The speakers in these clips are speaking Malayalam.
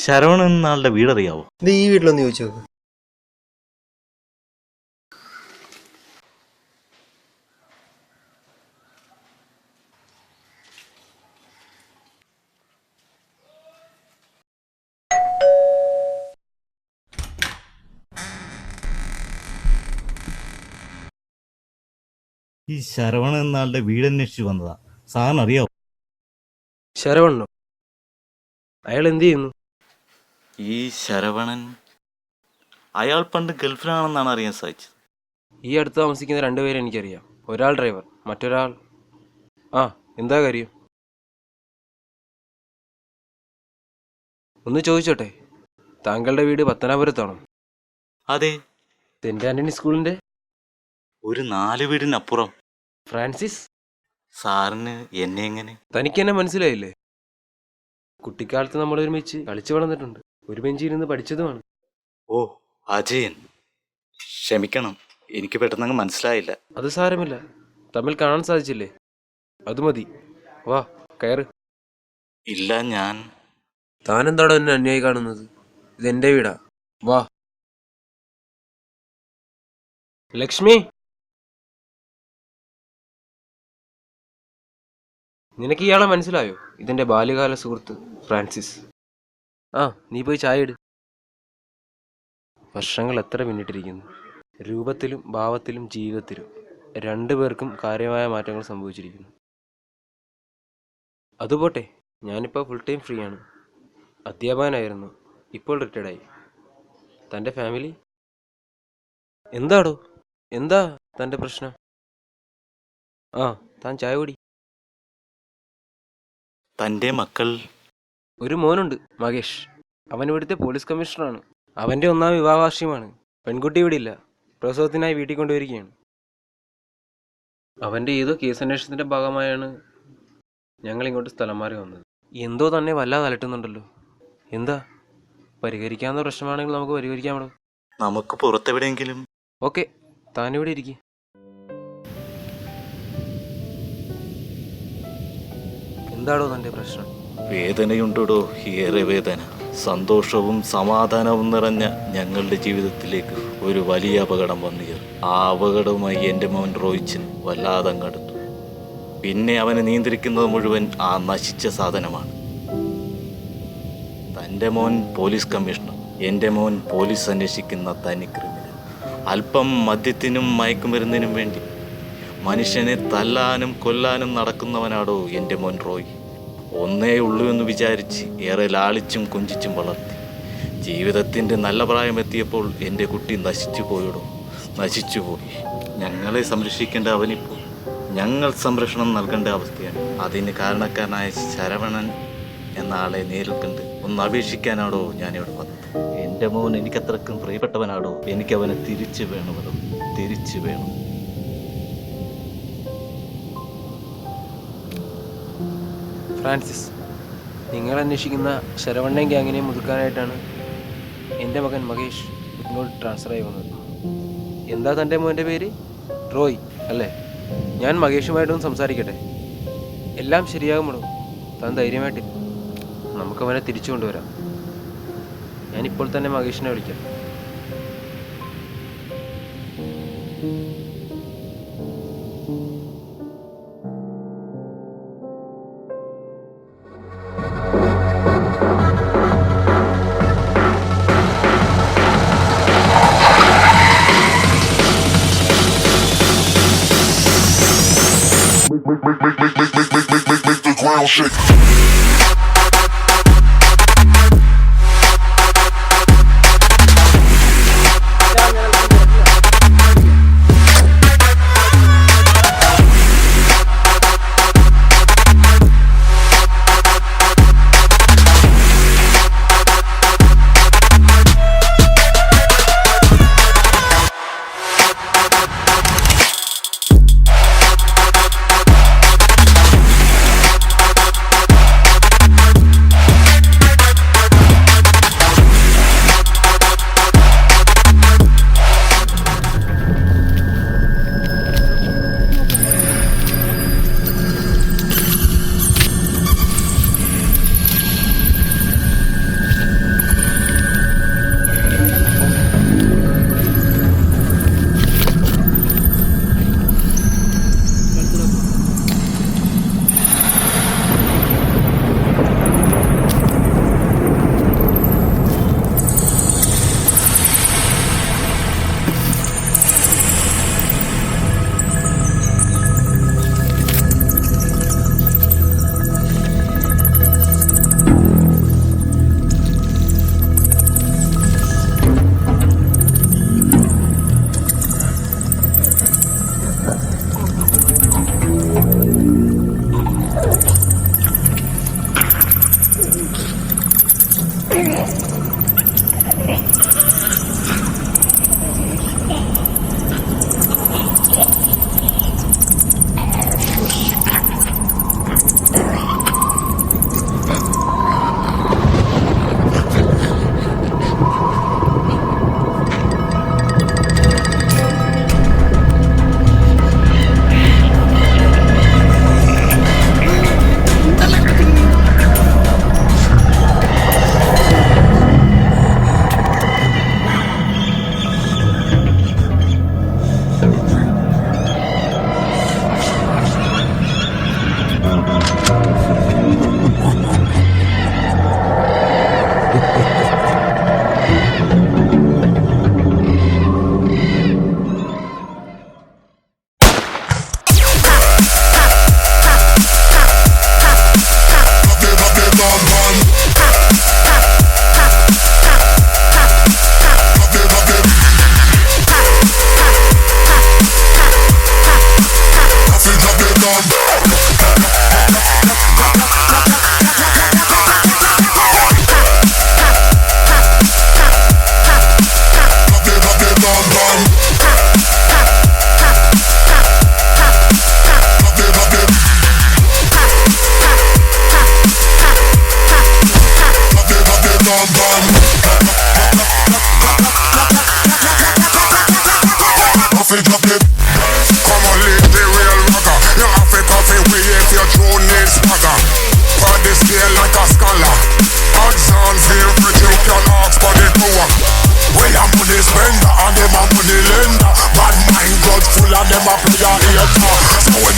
ശരവണൻ എന്ന ആളുടെ വീടറിയാവോ? ഇത് ഈ വീട്ടിലൊന്ന് ചോദിച്ചു നോക്ക്. ഈ ശരവണൻ എന്ന ആളുടെ വീട് അന്വേഷിച്ച് വന്നതാ. സാറിന് അറിയാവോ? ശരവണ്ണോ? അയാൾ എന്ത് ചെയ്യുന്നു? ഈ ശരവണൻ അയാൾ പണ്ട് ഗൾഫിലാണെന്നാണ് അറിയാൻ സാധിച്ചത്. ഈ അടുത്ത് താമസിക്കുന്ന രണ്ടുപേരെ എനിക്കറിയാം. ഒരാൾ ഡ്രൈവർ, മറ്റൊരാൾ... ആ, എന്താ കാര്യം? ഒന്ന് ചോദിച്ചോട്ടെ, താങ്കളുടെ വീട് പത്തനാപുരത്താണോ? അതെ. സെന്റ് ആന്റണി സ്കൂളിന്റെ ഒരു 4 വീടിനപ്പുറം. ഫ്രാൻസിസ്? സാറിന് എന്നെ എങ്ങനെ? തനിക്ക് എന്നെ മനസ്സിലായില്ലേ? കുട്ടിക്കാലത്ത് നമ്മൾ ഒരുമിച്ച് കളിച്ചു വളർന്നിട്ടുണ്ട്, ഒരു ബെഞ്ചിരുന്ന് പഠിച്ചതുമാണ്. ഓ, അജയൻ. ക്ഷമിക്കണം, എനിക്ക് പെട്ടെന്നങ്ങ് മനസ്സിലായില്ല. അത് സാരമില്ല, തമ്മിൽ കാണാൻ സാധിച്ചില്ലേ, അത് മതി. വാ, കയറ്. ഇല്ല, ഞാൻ... താനെന്താണോ എന്നെ അന്യായി കാണുന്നത്? ഇതെന്റെ വീടാ, വാ. ലക്ഷ്മി, നിനക്ക് ഇയാളെ മനസ്സിലായോ? ഇതെന്റെ ബാല്യകാല സുഹൃത്ത് ഫ്രാൻസിസ്. ആ, നീ പോയി ചായ ഇട്. വർഷങ്ങൾ എത്ര പിന്നിട്ടിരിക്കുന്നു. രൂപത്തിലും ഭാവത്തിലും ജീവിതത്തിലും രണ്ടുപേർക്കും കാര്യമായ മാറ്റങ്ങൾ സംഭവിച്ചിരിക്കുന്നു. അതുപോട്ടെ, ഞാനിപ്പോൾ ഫുൾ ടൈം ഫ്രീ ആണ്. അധ്യാപകനായിരുന്നു, ഇപ്പോൾ റിട്ടയർഡായി. തൻ്റെ ഫാമിലി? എന്താടോ, എന്താ തൻ്റെ പ്രശ്നം? ആ, താൻ ചായ കുടി. തൻ്റെ മക്കൾ? ഒരു മോനുണ്ട്, മകേഷ്. അവൻ ഇവിടുത്തെ പോലീസ് കമ്മീഷണറാണ്. അവൻ്റെ 1ാം വിവാഹവാർഷികമാണ്. പെൺകുട്ടി ഇവിടെ ഇല്ല, പ്രസവത്തിനായി വീട്ടിൽ കൊണ്ടുവരികയാണ്. അവൻ്റെ ഏതോ കേസ് അന്വേഷണത്തിൻ്റെ ഭാഗമായാണ് ഞങ്ങൾ ഇങ്ങോട്ട് സ്ഥലം മാറി വന്നത്. എന്തോ തന്നെ വല്ലാതെ അലട്ടുന്നുണ്ടല്ലോ. എന്താ? പരിഹരിക്കാവുന്ന പ്രശ്നമാണെങ്കിൽ നമുക്ക് പരിഹരിക്കാമോ? നമുക്ക് പുറത്തെവിടെയെങ്കിലും... ഓക്കെ, താനിവിടെ ഇരിക്കും. എന്താടോ തൻ്റെ പ്രശ്നം? വേദനയുണ്ടോ? ഏറെ വേദന. സന്തോഷവും സമാധാനവും നിറഞ്ഞ ഞങ്ങളുടെ ജീവിതത്തിലേക്ക് ഒരു വലിയ അപകടം വന്നു ചേർന്നു. ആ അപകടവുമായി എൻ്റെ മോൻ റോയിച്ചൻ വല്ലാതെ അങ്ങടുത്തു. പിന്നെ അവനെ നിയന്ത്രിക്കുന്നത് മുഴുവൻ ആ നശിച്ച സാധനമാണ്. തൻ്റെ മോൻ പോലീസ് കമ്മീഷണർ, എൻ്റെ മോൻ പോലീസ് അന്വേഷിക്കുന്ന തനി ക്രിമിനൽ. അല്പം മദ്യത്തിനും മയക്കുമരുന്നിനും വേണ്ടി മനുഷ്യനെ തല്ലാനും കൊല്ലാനും നടക്കുന്നവനാടോ എൻ്റെ മോൻ റോയ്. ഒന്നേ ഉള്ളൂ എന്ന് വിചാരിച്ച് ഏറെ ലാളിച്ചും കൊഞ്ചിച്ചും വളർത്തി. ജീവിതത്തിൻ്റെ നല്ല പ്രായമെത്തിയപ്പോൾ എൻ്റെ കുട്ടി നശിച്ചു പോയിടോ, നശിച്ചുപോയി. ഞങ്ങളെ സംരക്ഷിക്കേണ്ട അവനിപ്പോൾ ഞങ്ങൾ സംരക്ഷണം നൽകേണ്ട അവസ്ഥയാണ്. അതിന് കാരണക്കാരനായ ശരവണൻ എന്ന ആളെ നേരിൽ കണ്ട് ഒന്ന് അപേക്ഷിക്കാനാടോ ഞാനിവിടെ വന്നത്. എൻ്റെ മോൻ എനിക്കത്രക്കും പ്രിയപ്പെട്ടവനാടോ. എനിക്കവനെ തിരിച്ചു വേണമല്ലോ, തിരിച്ചു വേണം. ഫ്രാൻസിസ്, നിങ്ങൾ അന്വേഷിക്കുന്ന ശരവണ്ണൻ ഗ്യാങ്ങിനെ മുതുക്കാനായിട്ടാണ് എൻ്റെ മകൻ മകേഷ് ഇങ്ങോട്ട് ട്രാൻസ്ഫർ ആയി വന്നത്. എന്താ തൻ്റെ മോൻ്റെ പേര്? റോയ് അല്ലേ? ഞാൻ മകേഷുമായിട്ടൊന്ന് സംസാരിക്കട്ടെ. എല്ലാം ശരിയാകുമ്പോഴോ, താൻ ധൈര്യമായിട്ടില്ല. നമുക്കവനെ തിരിച്ചു കൊണ്ടുവരാം. ഞാനിപ്പോൾ തന്നെ മകേഷിനെ വിളിക്കാം. Make the ground shake.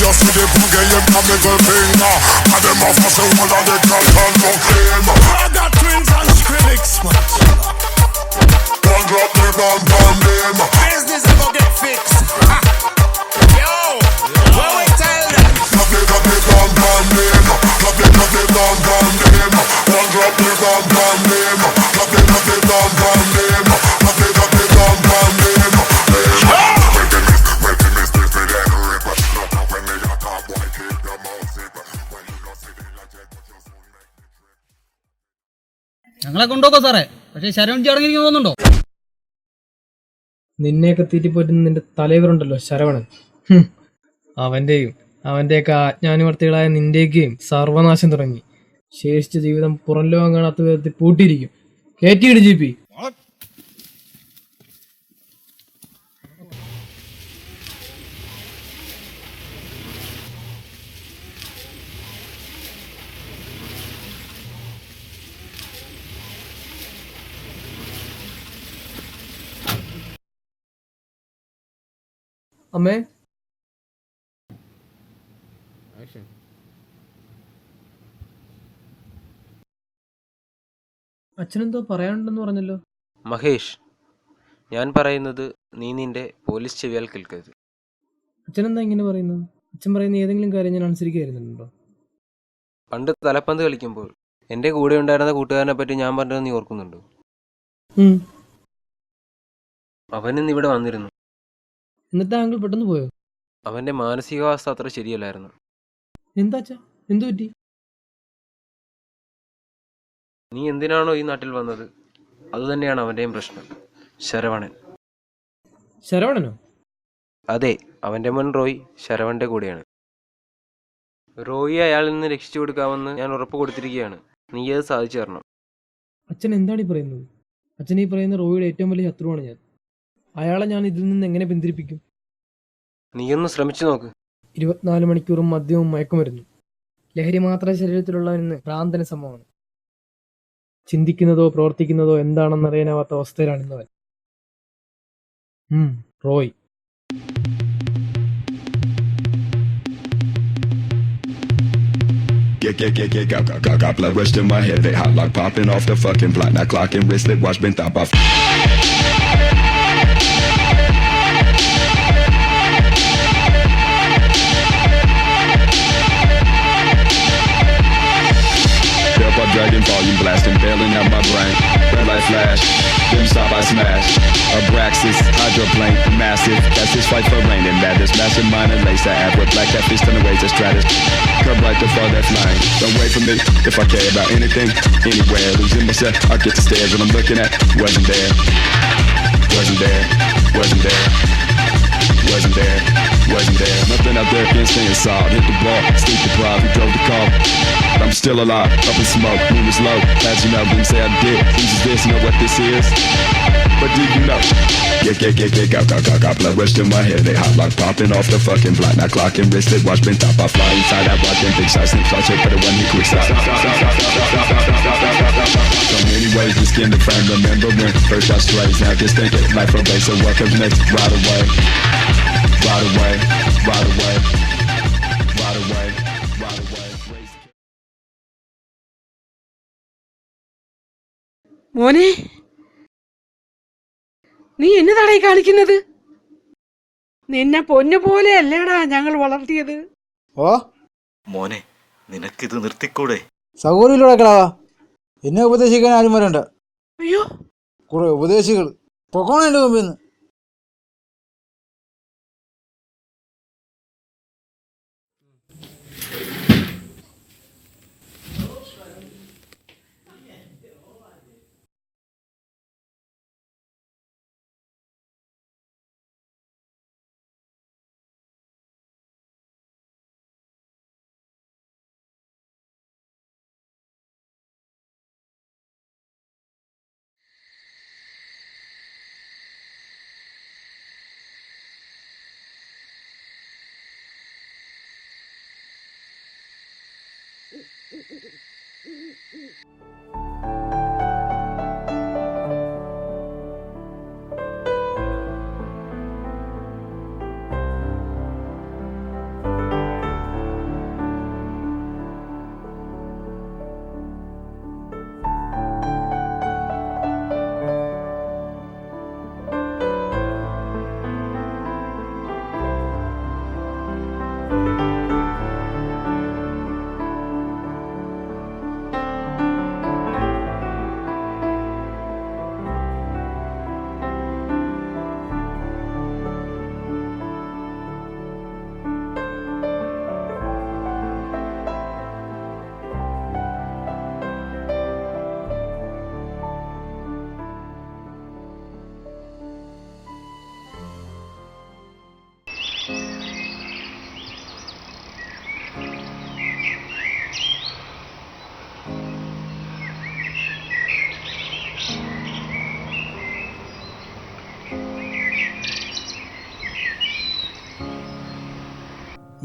you see the boogie in my middle finger. And them off us the whole of the girl and look him. I got twins and Skrillex, man. One drop the bomb bomb them. Business ever get fixed. Yo, what we tell them? Drop the bomb bomb them. Drop the bomb bomb them. One drop the bomb bomb them. Drop the bomb bomb them. Drop the bomb bomb them. ഞങ്ങളെ കൊണ്ടുപോക്കോ സാറേ, പക്ഷെ ശരവൺ ചടങ്ങിരിക്കാൻ തോന്നുന്നുണ്ടോ? നിന്നെയൊക്കെ തീറ്റിപ്പോറ്റുന്ന നിന്റെ തലവരുണ്ടല്ലോ ശരവണൻ, അവന്റെയൊക്കെ ആജ്ഞാനുവർത്തികളായ നിന്റെയൊക്കെയും സർവനാശം തുടങ്ങി. ശേഷിച്ച ജീവിതം പുറം ലോകം കാണാത്ത വിധത്തിൽ പൂട്ടിയിരിക്കും. കേറ്റിയിട് GP. അമ്മേ, അച്ഛനെന്തോ പറയാനുണ്ടെന്ന് പറഞ്ഞല്ലോ. മഹേഷ്, ഞാൻ പറയുന്നത് നീ നിന്റെ പോലീസ് ചെവിയാൽ കേൾക്കരുത്. അച്ഛനെന്താ ഇങ്ങനെ പറയുന്നത്? അച്ഛൻ പറയുന്ന ഏതെങ്കിലും കാര്യം ഞാൻ അനുസരിക്കായിരുന്നുണ്ടോ? പണ്ട് തലപ്പന്ത് കളിക്കുമ്പോൾ എൻ്റെ കൂടെ ഉണ്ടായിരുന്ന കൂട്ടുകാരനെ പറ്റി ഞാൻ പറഞ്ഞത് നീ ഓർക്കുന്നുണ്ടോ? അവനിന്ന് ഇവിടെ വന്നിരുന്നു. എന്നിട്ട് താങ്കൾ പെട്ടെന്ന് പോയോ? അവൻ്റെ മാനസികാവസ്ഥ അത്ര ശരിയല്ലായിരുന്നു. എന്താ അച്ഛാ, എന്തു പറ്റി? നീ എന്തിനാണോ ഈ നാട്ടിൽ വന്നത് അതുതന്നെയാണ് അവൻ്റെയും പ്രശ്നം. ശരവണൻ. ശരവണനോ? അതെ, അവൻ്റെ മോൻ റോയ് ശരവണൻ്റെ കൂടെയാണ്. റോയി അയാളിൽ നിന്ന് രക്ഷിച്ചു കൊടുക്കാമെന്ന് ഞാൻ ഉറപ്പ് കൊടുത്തിരിക്കുകയാണ്. നീ അത് സാധിച്ചു തരണം. അച്ഛൻ എന്താണ് ഈ പറയുന്നത്? അച്ഛൻ ഈ പറയുന്ന റോയിയുടെ ഏറ്റവും വലിയ ശത്രുവാണ് ഞാൻ. അയാളെ ഞാൻ ഇതിൽ നിന്ന് എങ്ങനെ പിന്തിരിപ്പിക്കും? നീയൊന്ന് ശ്രമിച്ചു നോക്ക്. 24 മണിക്കൂറും മദ്യവും മയക്കുമരുന്നും. ലഹരി മാത്രം ശരീരത്തിലുള്ളവന് ഭ്രാന്തന് സമമാണ്. ചിന്തിക്കുന്നതോ പ്രവർത്തിക്കുന്നതോ എന്താണെന്നറിയാനാവാത്ത അവസ്ഥയിലാണ് ഇന്നവൻ. Roy. Got blood rush to my head, they hot like popping off the fucking block. Now clocking wristlet, watch been top off. Dragon volume blasting, bailing out my brain. Red light flash, them stop I smash. Abraxas, hydroplane, massive. That's his fight for rain and madness. Massive mind and lace the app with black catfish turn away to stratus. Come right to fall that flying. Don't wait for me if I care about anything, anywhere. Losing myself, I get the stares when I'm looking at. Wasn't there, wasn't there, wasn't there. Wasn't there, wasn't there. Nothing out there can stay inside. Hit the ball, sleep deprived, we drove the car. I'm still alive, up in smoke, moon was low. As you know, didn't say I did. Who's this, know what this is? But do you know? Got blood rush to my head. They hot like popping off the fucking block. Now clocking wristlet, watch been top. I fly inside that watch and big shots. Snip shots, for the one he quick stop. So many ways to skin the frame. Remember when first I strays. Now just think it life from base. So what comes next? Right away. Right away, right away, right away, right away. മോനെ, നീ എന്നതാടാ ഈ കാണിക്കുന്നത്? നിന്നെ പൊന്നു പോലെ അല്ലേടാ ഞങ്ങൾ വളർത്തിയത്. ഓ മോനെ, നിനക്കിത് നിർത്തിക്കൂടെ? സൗകര്യമില്ലൂടെ കിളവാ, എന്നെ ഉപദേശിക്കാൻ ആരും വരണ്ട. അയ്യോ, കുറെ ഉപദേശികൾ പൊക്കോണം എൻ്റെ മുമ്പിൽ നിന്ന്.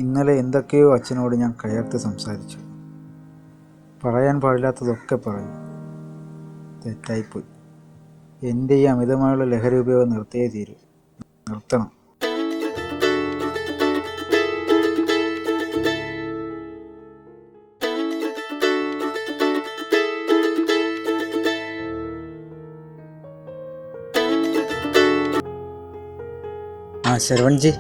ഇന്നലെ എന്തൊക്കെയോ അച്ഛനോട് ഞാൻ കയർത്ത് സംസാരിച്ചു. പറയാൻ പാടില്ലാത്തതൊക്കെ പറഞ്ഞു. തെറ്റായിപ്പോയി. എൻ്റെ ഈ അമിതമായുള്ള ലഹരി ഉപയോഗം നിർത്തിയേ തീരൂ. നിർത്തണം. ശരവൺജി,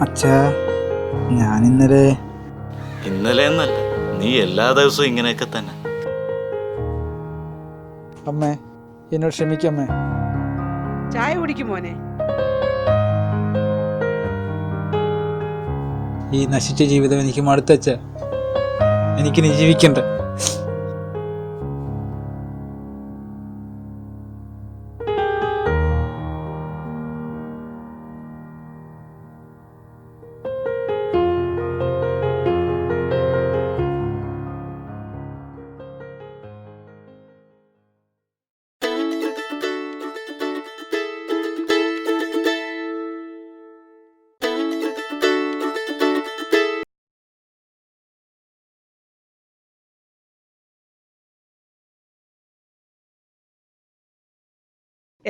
അച്ഛാ, ഞാനിന്നലെ ഇന്നലെ എന്നല്ല, നീ എല്ലാ ദിവസവും ഇങ്ങനെയൊക്കെ തന്നെ. അമ്മേ, എന്നോട് ക്ഷമിക്കമ്മേ. ചായ കുടിക്കും മോനെ. ഈ നശിച്ച ജീവിതം എനിക്ക് മടുത്തച്ഛ. എനിക്കിനി ജീവിക്കണ്ട.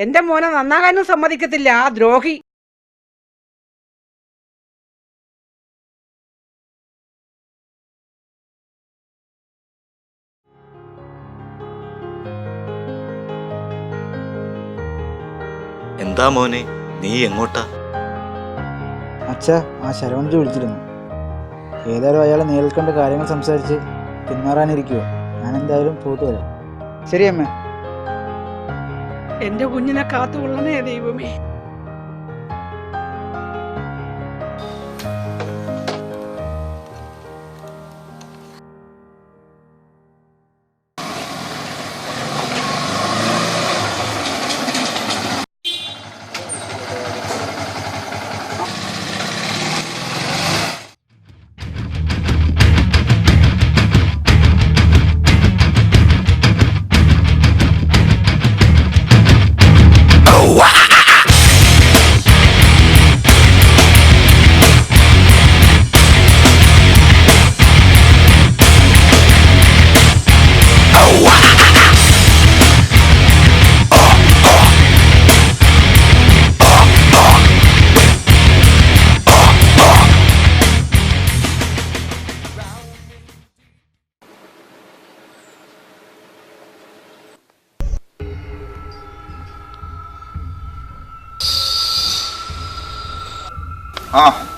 എന്റെ മോനെ നന്നാകാനും സമ്മതിക്കത്തില്ല ആ ദ്രോഹി. എന്താ മോനെ, നീ എങ്ങോട്ടാ? അച്ഛ, ആ ശരവൺജി വിളിച്ചിരുന്നു. ഏതായാലും അയാളെ നേരിൽ കണ്ട് കാര്യങ്ങൾ സംസാരിച്ച് പിന്മാറാനിരിക്കുവോ. ഞാൻ എന്തായാലും പോയിട്ട് വരാം. ശരി അമ്മേ. എന്റെ കുഞ്ഞിനെ കാത്തുകൊള്ളണേ ദൈവമേ.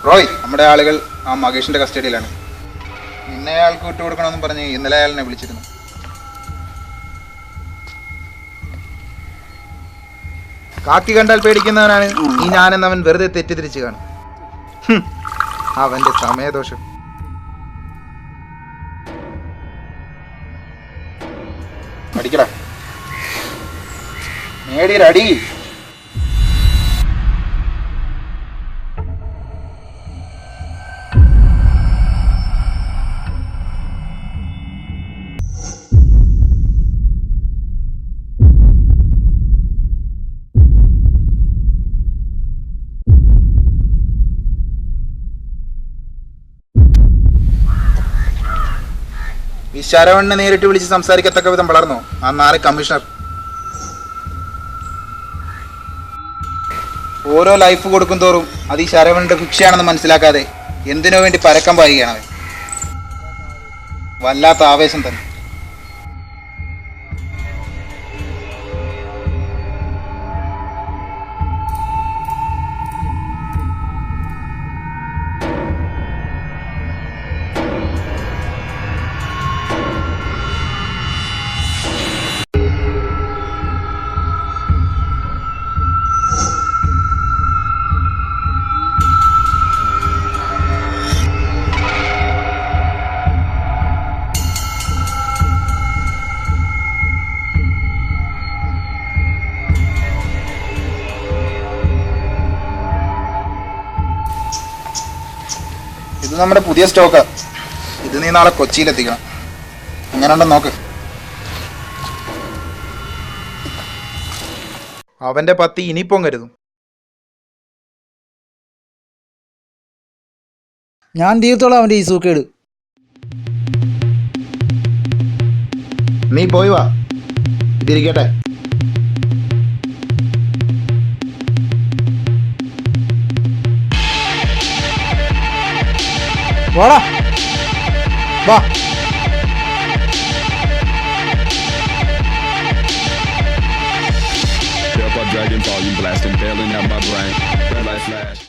റോയ്, നമ്മുടെ ആളുകൾ ആ മകേഷിന്റെ കസ്റ്റഡിയിലാണ്. ഇന്ന അയാൾക്ക് വിട്ടുകൊടുക്കണമെന്നും പറഞ്ഞ് ഇന്നലെ അയാളിനെ വിളിച്ചിരുന്നു. കാക്കി കണ്ടാൽ പേടിക്കുന്നവനാണ് ഈ ഞാനെന്നവൻ വെറുതെ തെറ്റിദ്ധരിച്ചു കാണും. അവന്റെ സമയദോഷം. അടിക്കടാ, നേടിയടി. ഈ ശരവണ്ണനെ നേരിട്ട് വിളിച്ച് സംസാരിക്കത്തക്ക വിധം വളർന്നോ ആ നാല് കമ്മീഷണർ? ഓരോ ലൈഫ് കൊടുക്കും തോറും അത് ഈ ശരവണന്റെ ഭിക്ഷയാണെന്ന് മനസ്സിലാക്കാതെ എന്തിനു വേണ്ടി പരക്കം പായുകയാണ് അവൻ. വല്ലാത്ത ആവേശം തന്നെ. നമ്മുടെ പുതിയ സ്റ്റോക്കാ. ഇത് നീ നാളെ കൊച്ചിയിലെത്തിക്കണം. എങ്ങനെയുണ്ടെന്ന് നോക്ക്. അവന്റെ പത്തി ഇനിയിപ്പം കരുതും. ഞാൻ തീർത്തോളാം അവൻ്റെ ഈ സൂക്കേട്. നീ പോയി വാ, ഇതിരിക്കട്ടെ. വാടാ വാ. Step up, dragon volume blasting, bailing out my brain. Red light flash.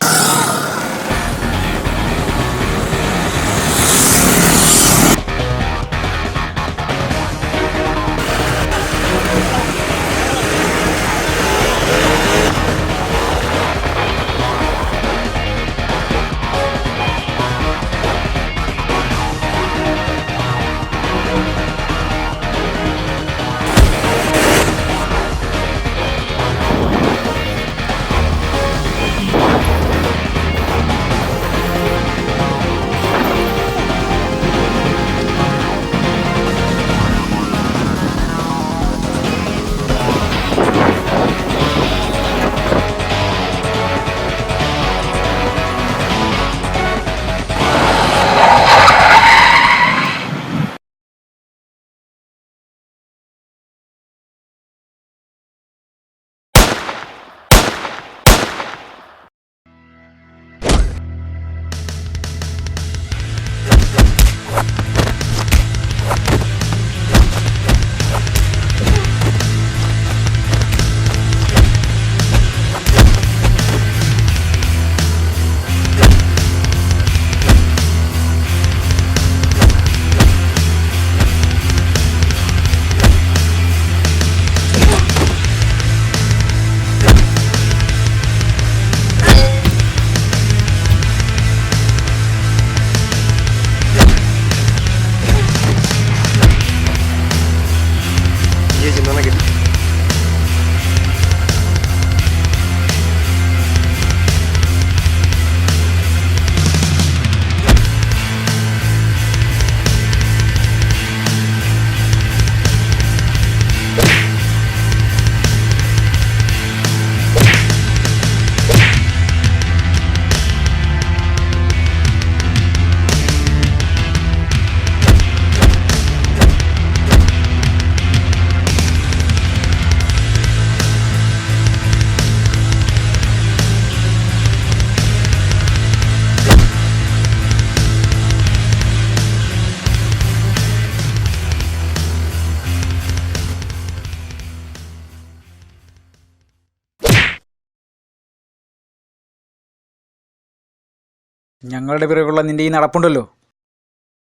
ഞങ്ങളുടെ പിറകുള്ള നിന്റെ ഈ നടപ്പുണ്ടല്ലോ,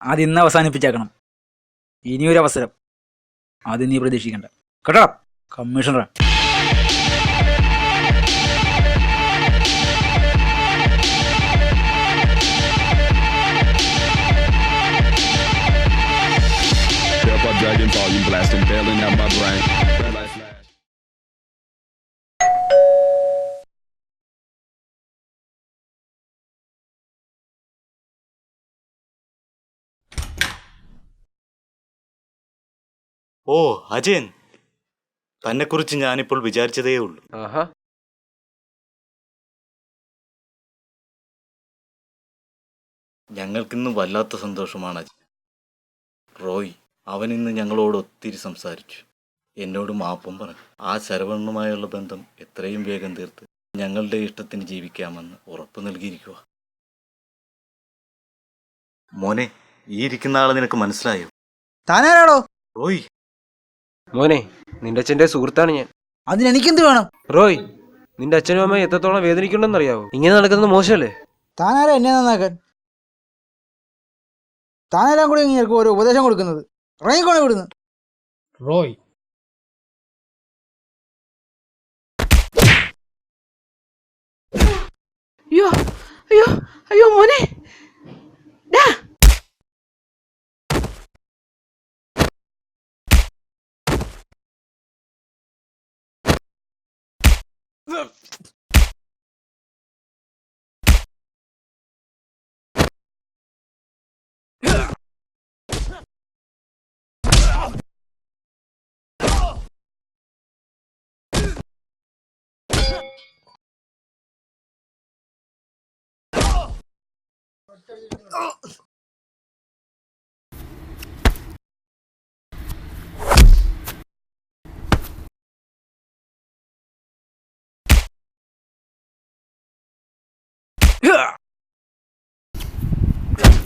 അത് ഇന്ന് അവസാനിപ്പിച്ചേക്കണം. ഇനിയൊരു അവസരം അത് നീ പ്രതീക്ഷിക്കണ്ട കേട്ടോ കമ്മീഷണറെ. Step up, dragon volume blasting, bailing out my brain. Red light flash. ഓ അജയൻ, തന്നെക്കുറിച്ച് ഞാനിപ്പോൾ വിചാരിച്ചതേ ഉള്ളൂ. ആഹാ, ഞങ്ങൾക്കിന്ന് വല്ലാത്ത സന്തോഷമാണ് അജയൻ. റോയ് അവനിന്ന് ഞങ്ങളോട് ഒത്തിരി സംസാരിച്ചു, എന്നോട് മാപ്പും പറഞ്ഞു. ആ ശരവണനുമായുള്ള ബന്ധം എത്രയും വേഗം തീർത്ത് ഞങ്ങളുടെ ഇഷ്ടത്തിന് ജീവിക്കാമെന്ന് ഉറപ്പ് നൽകിയിരിക്കുക. മോനെ, ഈ ഇരിക്കുന്ന ആളെ നിനക്ക് മനസ്സിലായോ? താനാരാടോ? റോയ്. മോനെ, നിന്റെ അച്ഛൻ്റെ സുഹൃത്താണ് ഞാൻ. അതിനെനിക്കെന്ത് വേണം? റോയ്, നിന്റെ അച്ഛനും അമ്മയും എത്രത്തോളം വേദനിക്കുന്നുണ്ടെന്ന് അറിയാവോ? ഇങ്ങനെ നടക്കുന്നത് മോശമല്ലേ? താനാരാ എന്നെ നന്നാക്കാൻ? താനെല്ലാം കൂടി ഇങ്ങനെ ഓരോ ഉപദേശം കൊടുക്കുന്നത്. ഇറങ്ങിക്കോണേ ഇവിടുന്ന്. റോയ്, അയ്യോ അയ്യോ അയ്യോ മോനെ.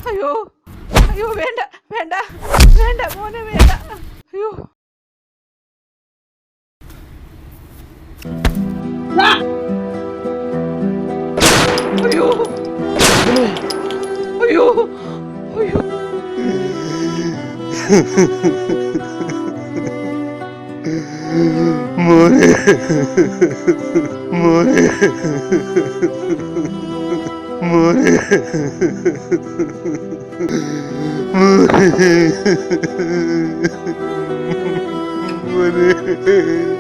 അയ്യോ അയ്യോ വേണ്ട വേണ്ട വേണ്ട മോനെ വേണ്ട. അയ്യോ അയ്യോ അയ്യോ അയ്യോ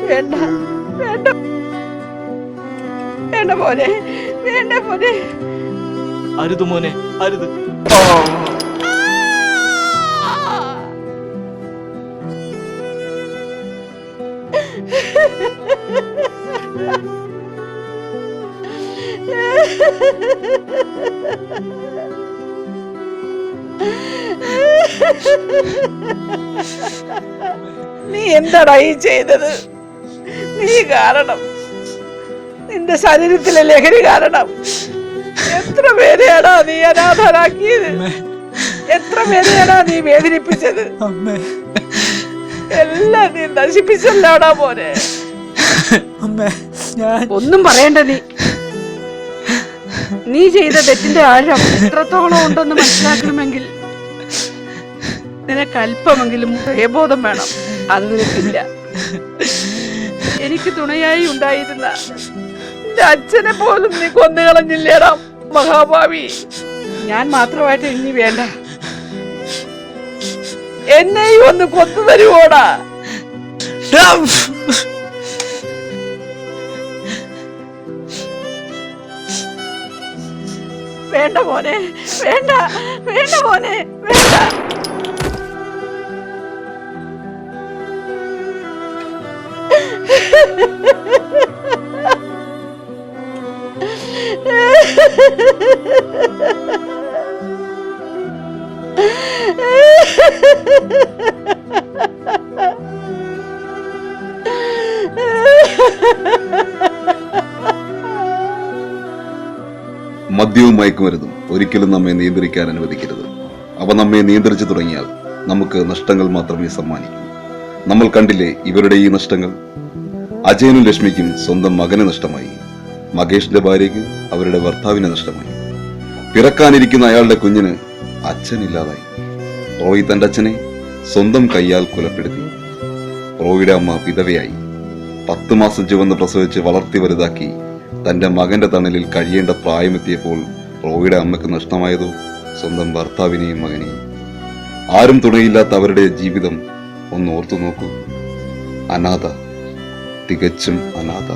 വേണ്ട വേണ്ട വേണ്ട മോനെ വേണ്ട മോനെ. അരുത് മോനെ, അരുത്. നീ എന്താടാ ഈ ചെയ്തത്? നീ കാരണം, നിന്റെ ശരീരത്തിലെ ലഹരി കാരണം എത്ര പേരെയാടാ നീ അനാഥരാക്കിയത്? എത്ര പേരെയാടാ നീ വേദനിപ്പിച്ചത്? എല്ലാം നീ നശിപ്പിച്ചല്ലോടാ മോനെ. ഒന്നും പറയണ്ട. നീ ചെയ്ത തെറ്റിന്റെ ആഴം എത്രത്തോളം ഉണ്ടെന്ന് മനസ്സിലാക്കണമെങ്കിൽ നിനക്ക് അല്പമെങ്കിലും ഭയബോധം വേണം. അത് നിനക്കില്ല. എനിക്ക് തുണയായി ഉണ്ടായിരുന്ന എന്റെ അച്ഛനെ പോലും നീ കൊന്നുകളഞ്ഞില്ലേടാ മഹാഭാവി. ഞാൻ മാത്രമായിട്ട് ഇനി വേണ്ട, എന്നെയും ഒന്ന് കൊന്നു തരുവോടാ? വേണ്ട മോനെ, വേണ്ട വേണ്ട മോനെ, വേണ്ട. മദ്യവും മയക്കുമരുന്നും ഒരിക്കലും നമ്മെ നിയന്ത്രിക്കാൻ അനുവദിക്കരുത്. അവ നമ്മെ നിയന്ത്രിച്ചു തുടങ്ങിയാൽ നമുക്ക് നഷ്ടങ്ങൾ മാത്രമേ സമ്മാനിക്കൂ. നമ്മൾ കണ്ടില്ലേ ഇവരുടെ ഈ നഷ്ടങ്ങൾ? അജയനും ലക്ഷ്മിക്കും സ്വന്തം മകനെ നഷ്ടമായി. മകേഷിന്റെ ഭാര്യയ്ക്ക് അവരുടെ ഭർത്താവിനെ നഷ്ടമായി. പിറക്കാനിരിക്കുന്ന അയാളുടെ കുഞ്ഞിന് അച്ഛനില്ലാതായി. റോയി തന്റെ അച്ഛനെ സ്വന്തം കൈയാൽ കൊലപ്പെടുത്തി. റോയിയുടെ അമ്മ വിധവയായി. 10 മാസം ചുവന്ന് പ്രസവിച്ച് വളർത്തി വലുതാക്കി തന്റെ മകന്റെ തണലിൽ കഴിയേണ്ട പ്രായമെത്തിയപ്പോൾ റോയിയുടെ അമ്മയ്ക്ക് നഷ്ടമായതോ സ്വന്തം ഭർത്താവിനെയും മകനെയും. ആരും തുണയില്ലാത്ത അവരുടെ ജീവിതം ഒന്ന് ഓർത്തു നോക്കൂ. അനാഥ, തികച്ചും അനാഥ.